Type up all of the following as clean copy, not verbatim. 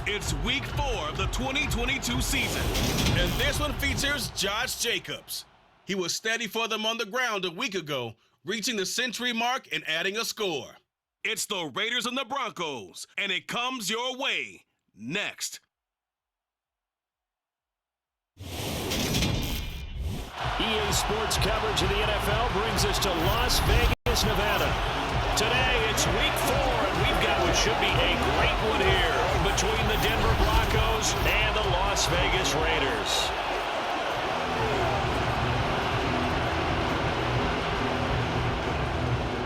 It's week 4 of the 2022 season, and this one features Josh Jacobs. He was steady for them on the ground a week ago, reaching the century mark and adding a score. It's the Raiders and the Broncos, and it comes your way next. EA Sports coverage of the NFL brings us to Las Vegas, Nevada. Today, it's week 4, and we've got what should be a great one here between the Denver Broncos and the Las Vegas Raiders.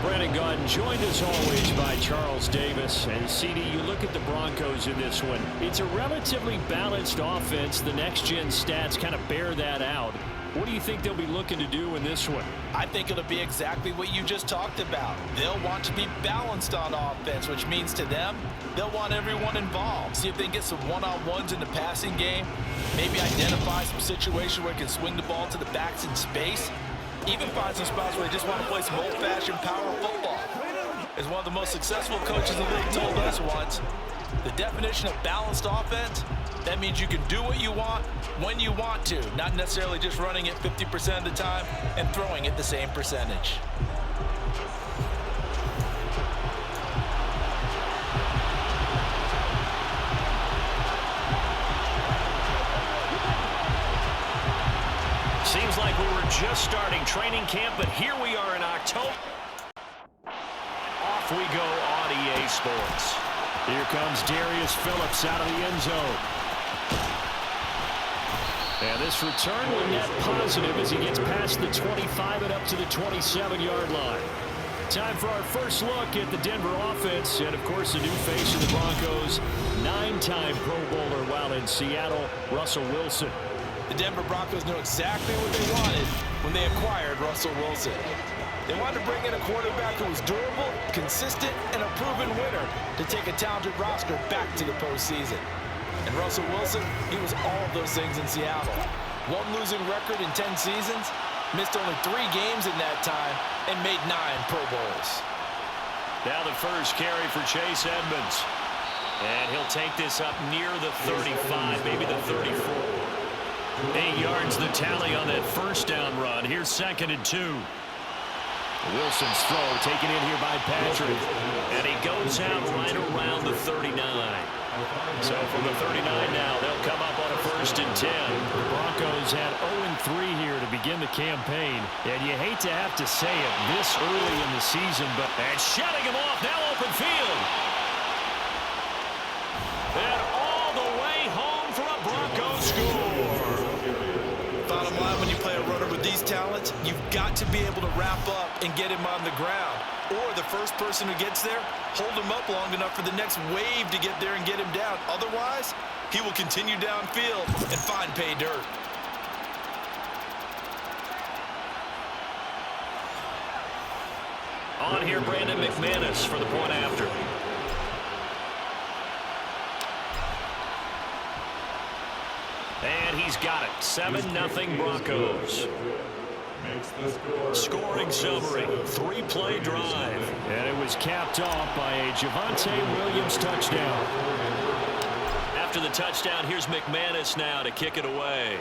Brandon Gaudin joined as always by Charles Davis. And CD, you look at the Broncos in this one. It's a relatively balanced offense. The next-gen stats kind of bear that out. What do you think they'll be looking to do in this one? I think it'll be exactly what you just talked about. They'll want to be balanced on offense, which means to them, they'll want everyone involved. See if they can get some one-on-ones in the passing game. Maybe identify some situations where they can swing the ball to the backs in space. Even find some spots where they just want to play some old-fashioned power football. As one of the most successful coaches in the league told us once, the definition of balanced offense, that means you can do what you want when you want to, not necessarily just running it 50% of the time and throwing it the same percentage. Seems like we were just starting training camp, but here we are in October. Off we go on EA Sports. Here comes Darius Phillips out of the end zone. And this return will net positive as he gets past the 25 and up to the 27-yard line. Time for our first look at the Denver offense and, of course, the new face of the Broncos, 9-time Pro Bowler while in Seattle, Russell Wilson. The Denver Broncos knew exactly what they wanted when they acquired Russell Wilson. They wanted to bring in a quarterback who was durable, consistent, and a proven winner to take a talented roster back to the postseason. And Russell Wilson, he was all of those things in Seattle. One losing record in 10 seasons, missed only 3 games in that time, and made 9 Pro Bowls. Now the first carry for Chase Edmonds. And he'll take this up near the 35, maybe the 34. 8 yards the tally on that first down run. Here's 2nd and 2. Wilson's throw taken in here by Patrick. And he goes out right around the 39. So from the 39 now, they'll come up on a 1st and 10. The Broncos had 0-3 here to begin the campaign. And you hate to have to say it this early in the season, but and shutting him off, now open field. And all the way home for a Broncos score. Bottom line, when you play a runner with these talents, you've got to be able to wrap up and get him on the ground. Or the first person who gets there, hold him up long enough for the next wave to get there and get him down. Otherwise, he will continue downfield and find pay dirt. On here, Brandon McManus for the point after. And he's got it. 7-0 Broncos. Scoring summary, 3-play drive. And it was capped off by a Javonte Williams touchdown. After the touchdown, here's McManus now to kick it away.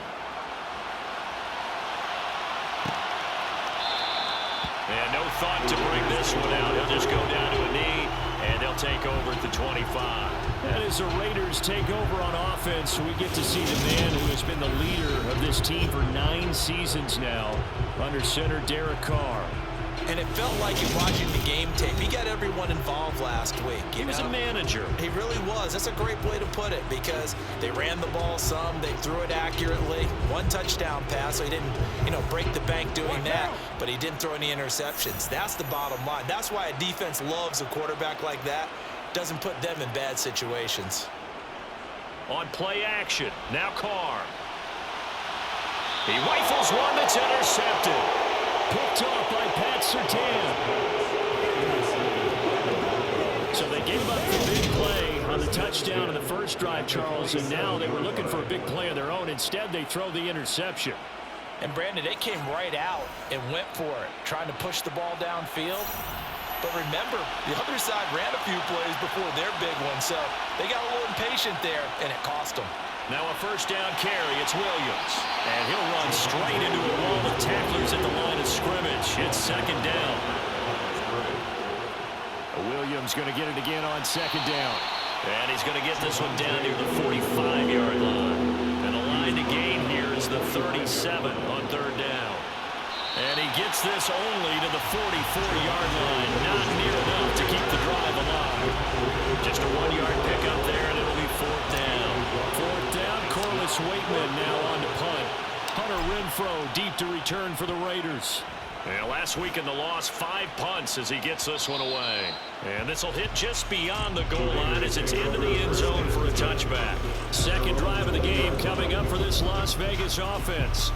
And no thought to bring this one out. He'll just go down to a knee, and they'll take over at the 25. And as the Raiders take over on offense, we get to see the man who has been the leader of this team for 9 seasons now, under center Derek Carr. And it felt like in watching the game tape, he got everyone involved last week. He was a manager. He really was. That's a great way to put it because they ran the ball some, they threw it accurately. 1 touchdown pass, so he didn't, break the bank doing that, but he didn't throw any interceptions. That's the bottom line. That's why a defense loves a quarterback like that. Doesn't put them in bad situations. On play action, now Carr. He rifles one that's intercepted. Picked off by Pat Surtain. So they gave up the big play on the touchdown in the first drive, Charles, and now they were looking for a big play of their own. Instead, they throw the interception. And, Brandon, they came right out and went for it, trying to push the ball downfield. But remember, the other side ran a few plays before their big one, so they got a little impatient there, and it cost them. Now a first down carry. It's Williams. And he'll run straight into a wall of tacklers at the line of scrimmage. It's second down. Williams going to get it again on second down. And he's going to get this one down near the 45-yard line. And the line to gain here is the 37 on third down. And he gets this only to the 44-yard line. Not near enough to keep the drive alive. Just a 1-yard pickup there, and it'll be fourth down. Fourth down, Corliss Waitman now on to punt. Hunter Renfrow deep to return for the Raiders. And last week in the loss, 5 punts as he gets this one away. And this will hit just beyond the goal line as it's into the end zone for a touchback. Second drive of the game coming up for this Las Vegas offense.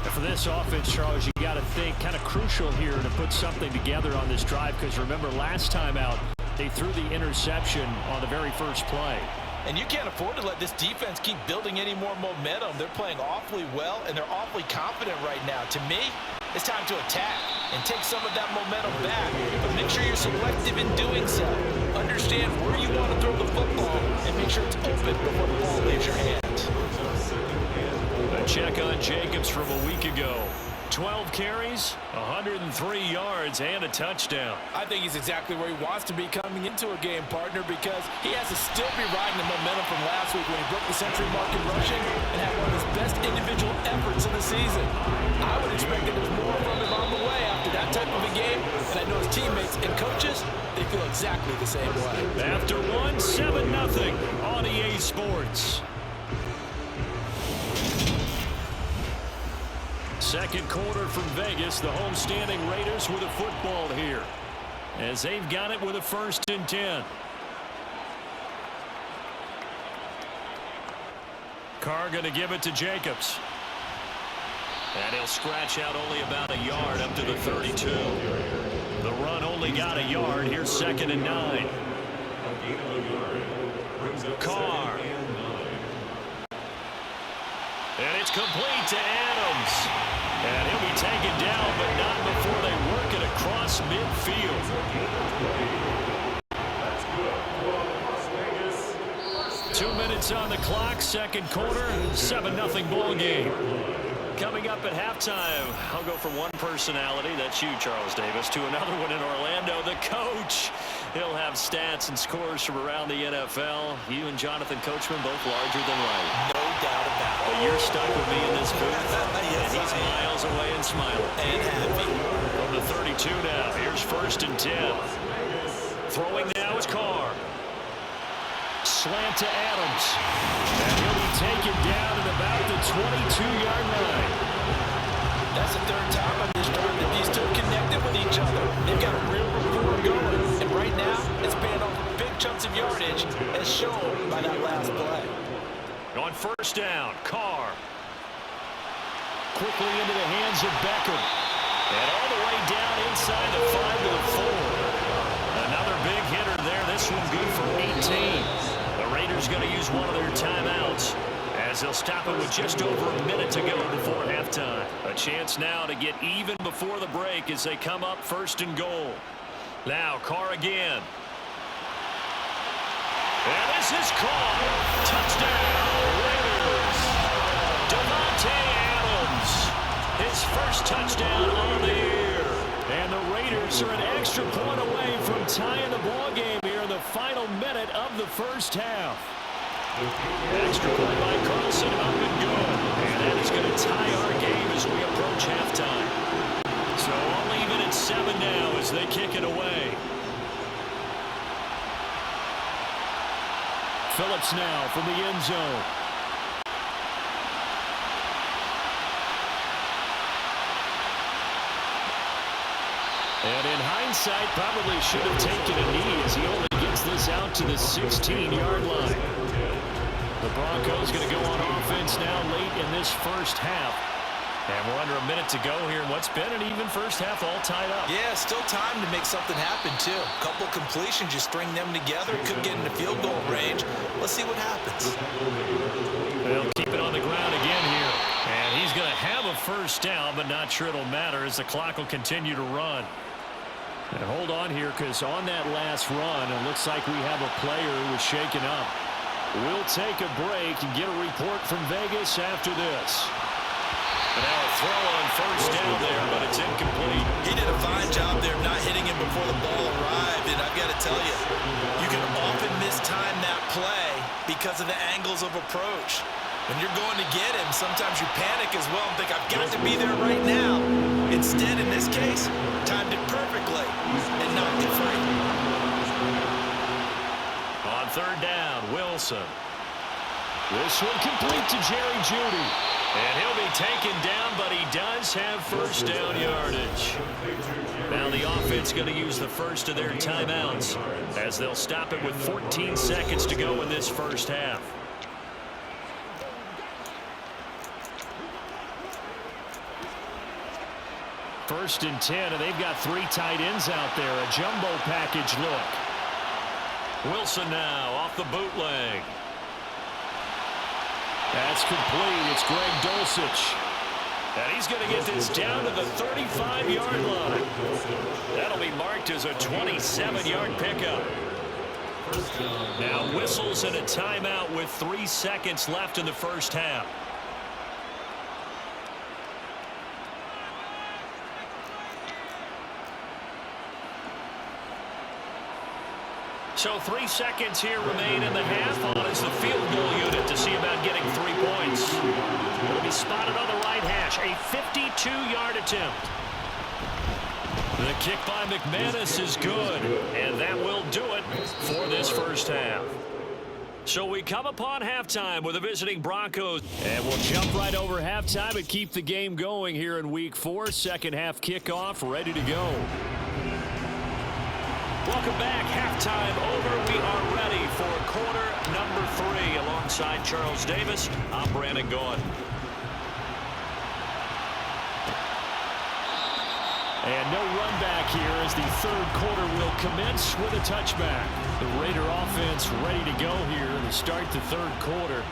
And for this offense, Charles, you got to think kind of crucial here to put something together on this drive, because remember last time out, they threw the interception on the very first play. And you can't afford to let this defense keep building any more momentum. They're playing awfully well, and they're awfully confident right now. To me, it's time to attack and take some of that momentum back. But make sure you're selective in doing so. Understand where you want to throw the football and make sure it's open before the ball leaves your hands. A check on Jacobs from a week ago. 12 carries, 103 yards, and a touchdown. I think he's exactly where he wants to be coming into a game, partner, because he has to still be riding the momentum from last week when he broke the century mark in rushing and had one of his best individual efforts of the season. I would expect that there's more from him on the way after that type of a game, and I know his teammates and coaches, they feel exactly the same way. After one, 7-0 on EA Sports. Second quarter from Vegas, the homestanding Raiders with a football here, as they've got it with a 1st and 10. Carr going to give it to Jacobs. And he'll scratch out only about a yard up to the 32. The run only got a yard. Here's 2nd and 9. Carr. And it's complete to Adams. And he'll be taken down, but not before they work it across midfield. 2 minutes on the clock, second quarter, 7-0 ball game. Coming up at halftime, I'll go from one personality, that's you, Charles Davis, to another one in Orlando, the coach. He'll have stats and scores from around the NFL. You and Jonathan Coachman both larger than life. No doubt about it. But you're stuck with me in this booth. Yes, and he's miles away and smiling. And happy. From the 32 now, here's 1st and 10. Throwing now is Carr. Slant to Adams. And he'll be taken down at about the 22-yard line. That's the 3rd time on this drive that these two connected with each other. They've got a real rapport going. And right now, it's paying off big chunks of yardage, as shown by that last play. On 1st down, Carr. Quickly into the hands of Beckham. And all the way down inside the 5 to the 4. Another big hitter there. This one good for 18. The Raiders going to use one of their timeouts, as they'll stop it with just over a minute to go before halftime. A chance now to get even before the break as they come up 1st and goal. Now Carr again. And this is caught. Touchdown, Raiders. Davante Adams. His first touchdown on the year. And the Raiders are an extra point away from tying the ball game here in the final minute of the first half. Extra point by Carlson, up and good. And that is going to tie our game as we approach halftime. So I'll leave it at 7 now as they kick it away. Phillips now from the end zone. And in hindsight, probably should have taken a knee as he only gets this out to the 16-yard line. The Broncos going to go on offense now late in this first half. And we're under a minute to go here in what's been an even first half, all tied up. Yeah, still time to make something happen, too. A couple completions, you string them together, could get into field goal range. Let's see what happens. They'll keep it on the ground again here. And he's going to have a first down, but not sure it'll matter as the clock will continue to run. And hold on here, because on that last run, it looks like we have a player who was shaken up. We'll take a break and get a report from Vegas after this. And now a throw on first down there, but it's incomplete. He did a fine job there not hitting him before the ball arrived, and I've got to tell you, you can often mistime that play because of the angles of approach. When you're going to get him, sometimes you panic as well and think, I've got to be there right now. Instead, in this case, timed it perfectly and knocked it free. On third down, Wilson. This one complete to Jerry Jeudy. And he'll be taken down, but he does have first down yardage. Now the offense going to use the first of their timeouts as they'll stop it with 14 seconds to go in this first half. First and 10, and they've got 3 tight ends out there. A jumbo package look. Wilson now off the bootleg. That's complete. It's Greg Dulcich. And he's going to get this down to the 35-yard line. That'll be marked as a 27-yard pickup. Now whistles and a timeout with 3 seconds left in the first half. So 3 seconds here remain in the half. On is the field goal unit to see about getting 3 points. It'll be spotted on the right hash. A 52-yard attempt. The kick by McManus is good. And that will do it for this first half. So we come upon halftime with the visiting Broncos. And we'll jump right over halftime and keep the game going here in Week 4. Second half kickoff ready to go. Welcome back. Halftime over. We are ready for quarter number 3. Alongside Charles Davis, I'm Brandon Gaudin. And no run back here as the third quarter will commence with a touchback. The Raider offense ready to go here to start the third quarter.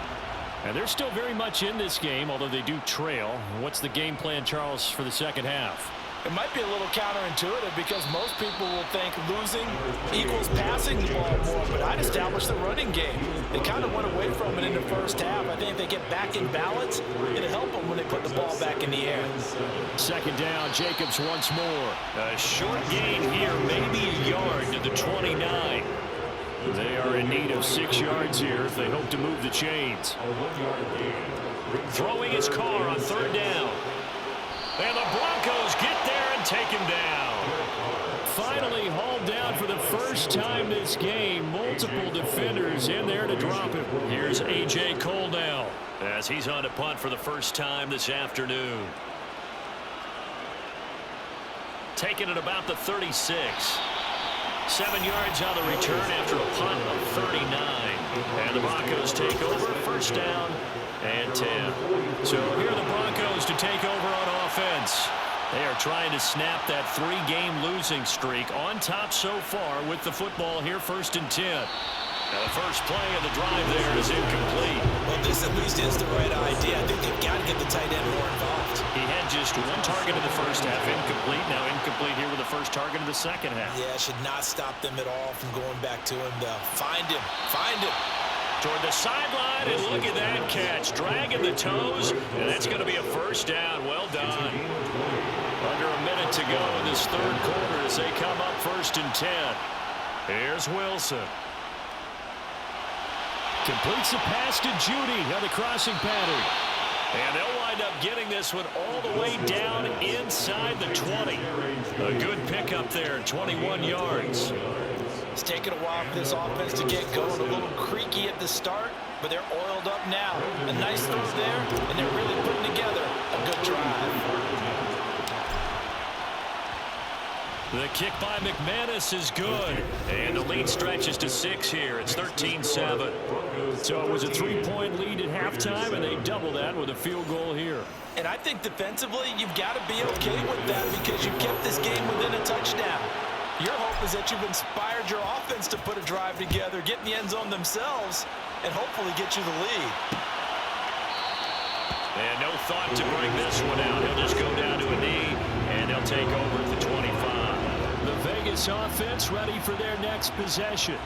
And they're still very much in this game, although they do trail. What's the game plan, Charles, for the second half? It might be a little counterintuitive because most people will think losing equals passing the ball more, but I'd establish the running game. They kind of went away from it in the first half. I think if they get back in balance, it'll help them when they put the ball back in the air. Second down, Jacobs once more. A short gain here, maybe a yard to the 29. They are in need of 6 yards here if they hope to move the chains. Throwing his car on third down. And the Broncos get there and take him down. Finally hauled down for the first time this game. Multiple defenders in there to drop him. Here's A.J. Cole now as he's on to punt for the first time this afternoon. Taking it about the 36. 7 yards on the return after a punt of 39. And the Broncos take over. First down and 10. So here are the Broncos to take over on offense. They are trying to snap that 3-game losing streak on top so far with the football here. First and 10. Now the first play of the drive there is incomplete. Well, this at least is the right idea. I think they've got to get the tight end more involved. He had just 1 target in the first half, incomplete. Now incomplete here with the first target of the second half. Yeah, should not stop them at all from going back to him, though. Find him. Find him. Toward the sideline, and look at that catch. Dragging the toes, and that's going to be a first down. Well done. Under a minute to go in this third quarter as they come up first and 10. Here's Wilson. Completes the pass to Jeudy on the crossing pattern. And they'll wind up getting this one all the way down inside the 20. A good pickup there, 21 yards. It's taken a while for this offense to get going. A little creaky at the start, but they're oiled up now. A nice throw there, and they're really putting together a good drive. The kick by McManus is good. And the lead stretches to 6 here. It's 13-7. So it was a 3-point lead at halftime, and they double that with a field goal here. And I think defensively, you've got to be okay with that because you kept this game within a touchdown. Your hope is that you've inspired your offense to put a drive together, get in the end zone themselves, and hopefully get you the lead. And no thought to bring this one out. He'll just go down to a knee, and they'll take over at the 25. The Vegas this offense ready for their next possession.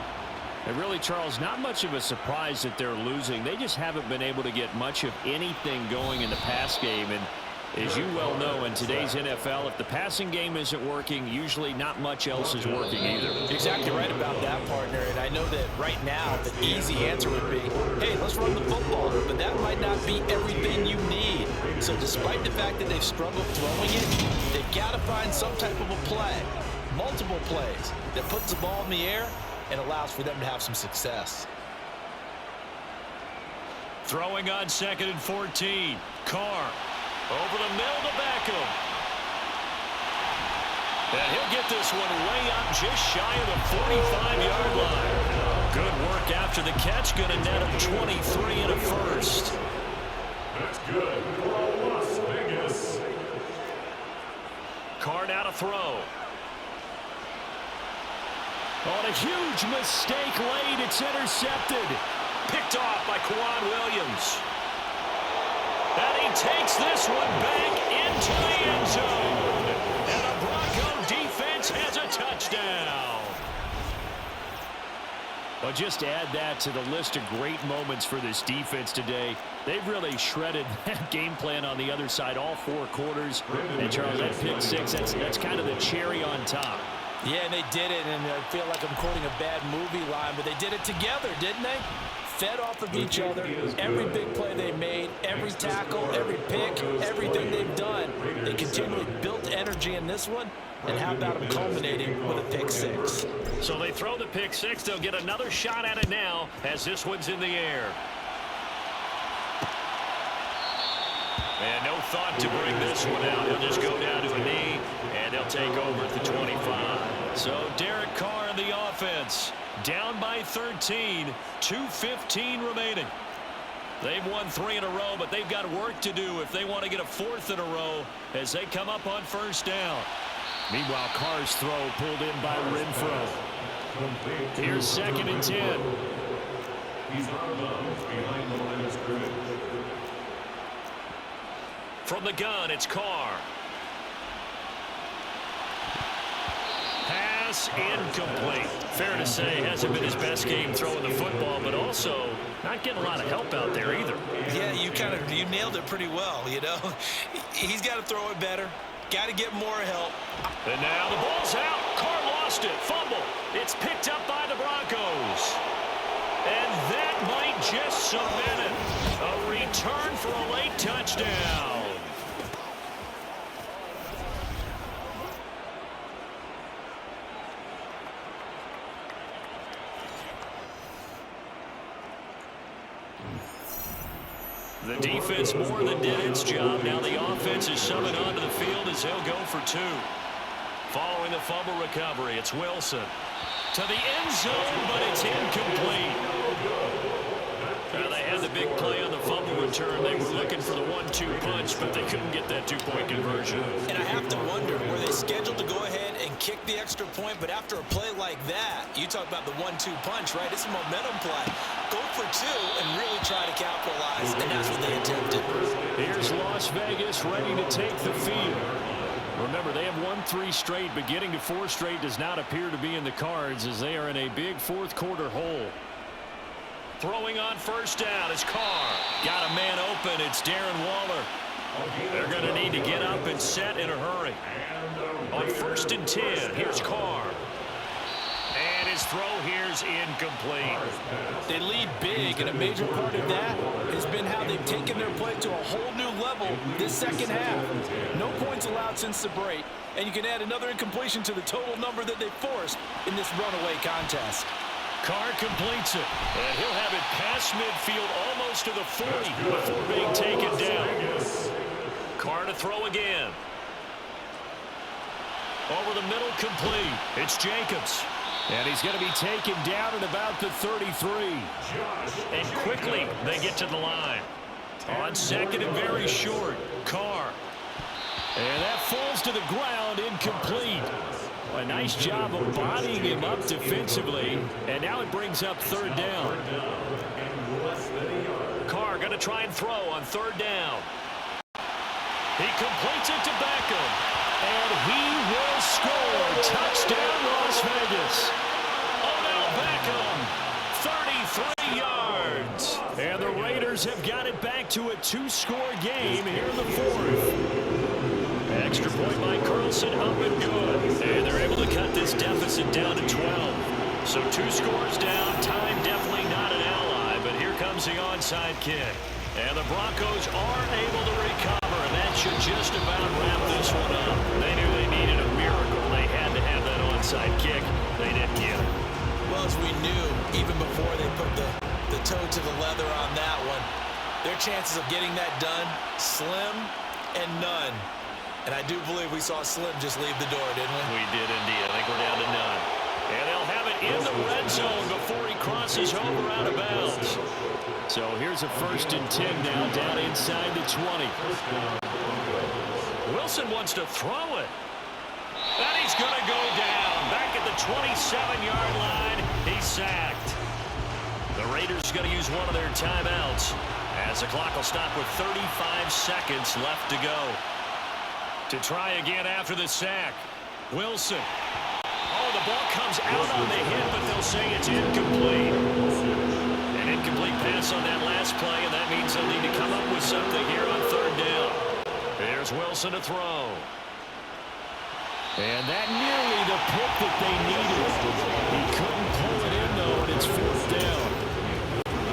And really, Charles, not much of a surprise that they're losing. They just haven't been able to get much of anything going in the pass game. And as you well know, in today's NFL, if the passing game isn't working, usually not much else is working either. Exactly right about that, partner. And I know that right now the easy answer would be, hey, let's run the football. But that might not be everything you need. So despite the fact that they've struggled throwing it, they've got to find some type of a play, multiple plays, that puts the ball in the air and allows for them to have some success. Throwing on 2nd and 14. Carr over the middle to Beckham. And he'll get this one way up just shy of the 45-yard line. Good work after the catch. Going to net him 23 and a first. That's good for Las Vegas. Carr now to throw. On a huge mistake late, it's intercepted. Picked off by Quan Williams. And he takes this one back into the end zone. And the Bronco defense has a touchdown. Well, just to add that to the list of great moments for this defense today, they've really shredded that game plan on the other side all 4 quarters. And, Charles, that pick six, that's kind of the cherry on top. Yeah, and they did it, and I feel like I'm quoting a bad movie line, but they did it together, didn't they? Fed off of each other, every big play they made, every tackle, every pick, everything they've done. They continually built energy in this one, and how about them culminating with a pick six? So they throw the pick six. They'll get another shot at it now as this one's in the air. And no thought to bring this one out. He'll just go down to a knee, and they'll take over at the 25. So Derek Carr in the offense, down by 13, 2:15 remaining. They've won 3 in a row, but they've got work to do if they want to get a 4th in a row as they come up on first down. Meanwhile, Carr's throw pulled in by Renfro. Here's 2nd and 10. He's out of bounds behind the line of scrimmage. From the gun, it's Carr. Pass incomplete. Fair to say, hasn't been his best game throwing the football, but also not getting a lot of help out there either. Yeah, you nailed it pretty well, you know. He's got to throw it better. Got to get more help. And now the ball's out. Carr lost it. Fumble. It's picked up by the Broncos. And that might just cement it. A return for a late touchdown. The defense more than did its job. Now the offense is summoned onto the field as they'll go for 2. Following the fumble recovery, it's Wilson. To the end zone, but it's incomplete. They had the big play on the fumble return. They were looking for the 1-2 punch, but they couldn't get that 2-point conversion. And I have to wonder, were they scheduled to go ahead and kick the extra point, but after a play like that, you talk about the 1-2 punch, right? It's a momentum play. Go for 2 and really try to capitalize, and that's what they attempted. Here's Las Vegas ready to take the field. Remember, they have won 3 straight, but getting to 4 straight does not appear to be in the cards as they are in a big 4th quarter hole. Throwing on first down is Carr. Got a man open. It's Darren Waller. They're going to need to get up and set in a hurry. On 1st and 10, here's Carr. And his throw here's incomplete. They lead big, and a major part of that has been how they've taken their play to a whole new level this second half. No points allowed since the break, and you can add another incompletion to the total number that they forced in this runaway contest. Carr completes it, and he'll have it past midfield almost to the 40 before being taken down. Carr to throw again. Over the middle, complete. It's Jacobs. And he's going to be taken down at about the 33. And quickly, they get to the line. On 2nd and very short, Carr. And that falls to the ground, incomplete. A nice job of bodying him up defensively. And now it brings up 3rd down. Carr going to try and throw on 3rd down. He completes it to Beckham. And he will score. Touchdown, Las Broncos have got it back to a two-score game here in the fourth. Extra point by Carlson, up and good. And they're able to cut this deficit down to 12. So 2 scores down, time definitely not an ally, but here comes the onside kick. And the Broncos are able to recover, and that should just about wrap this one up. They knew they needed a miracle. They had to have that onside kick. They didn't get it. Well, as we knew, even before they put the toe to the leather on that one, their chances of getting that done, slim and none. And I do believe we saw Slim just leave the door, didn't we? We did indeed. I think we're down to none. And they'll have it in the red zone before he crosses over out of bounds. So here's a 1st and 10 now down inside the 20. Wilson wants to throw it. And he's going to go down. Back at the 27-yard line, he's sacked. The Raiders going to use one of their timeouts as the clock will stop with 35 seconds left to go. To try again after the sack, Wilson. Oh, the ball comes out on the hit, but they'll say it's incomplete. An incomplete pass on that last play, and that means they'll need to come up with something here on 3rd down. There's Wilson to throw. And that nearly the pick that they needed. He couldn't pull it in, though, and it's 4th down.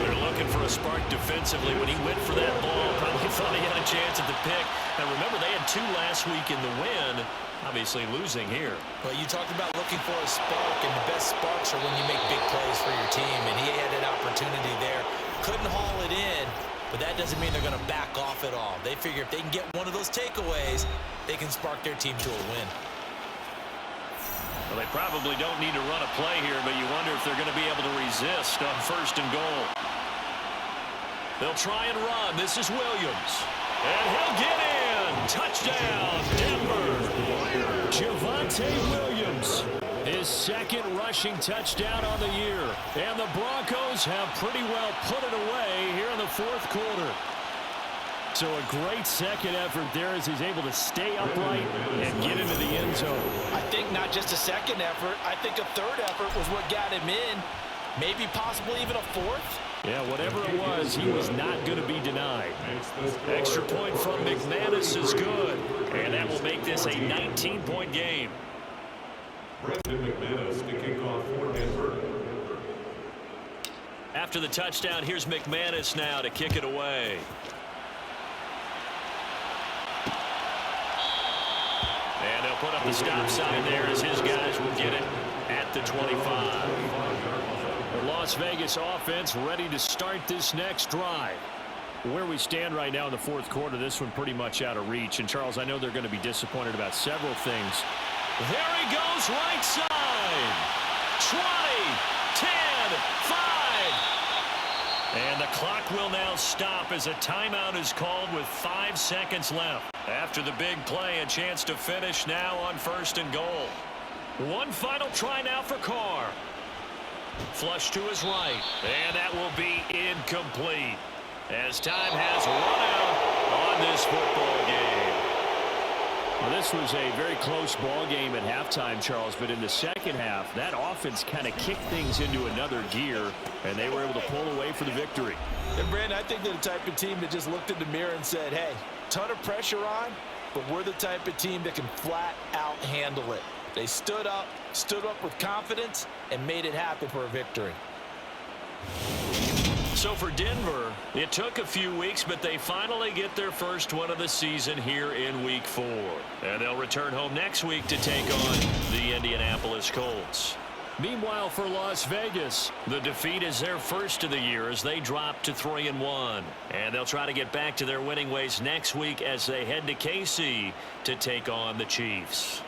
They're looking for a spark defensively. When he went for that ball, probably thought he had a chance at the pick. Now, remember, they had 2 last week in the win. Obviously losing here. Well, you talked about looking for a spark, and the best sparks are when you make big plays for your team, and he had an opportunity there. Couldn't haul it in, but that doesn't mean they're going to back off at all. They figure if they can get one of those takeaways, they can spark their team to a win. Well, they probably don't need to run a play here, but you wonder if they're going to be able to resist on 1st and goal. They'll try and run. This is Williams. And he'll get in. Touchdown, Denver. Javonte Williams, his 2nd rushing touchdown on the year. And the Broncos have pretty well put it away here in the 4th quarter. So a great second effort there as he's able to stay upright and get into the end zone. I think not just a second effort. I think a 3rd effort was what got him in. Maybe possibly even a 4th. Yeah, whatever it was, he was not going to be denied. Extra point from McManus is good. And that will make this a 19-point game. Brandon McManus to kick off for Denver. After the touchdown, here's McManus now to kick it away. And they'll put up the stop sign there as his guys will get it at the 25. The Las Vegas offense ready to start this next drive. Where we stand right now in the 4th quarter, this one pretty much out of reach. And, Charles, I know they're going to be disappointed about several things. There he goes, right side. 20, 10, 5. And the clock will now stop as a timeout is called with 5 seconds left. After the big play, a chance to finish now on 1st and goal. One final try now for Carr. Flush to his right, and that will be incomplete as time has run out on this football game. Well, this was a very close ball game at halftime, Charles, but in the second half, that offense kind of kicked things into another gear, and they were able to pull away for the victory. And, Brandon, I think they're the type of team that just looked in the mirror and said, hey, ton of pressure on, but we're the type of team that can flat out handle it. They stood up with confidence, and made it happen for a victory. So for Denver, it took a few weeks, but they finally get their first one of the season here in Week 4. And they'll return home next week to take on the Indianapolis Colts. Meanwhile, for Las Vegas, the defeat is their first of the year as they drop to 3-1. And they'll try to get back to their winning ways next week as they head to KC to take on the Chiefs.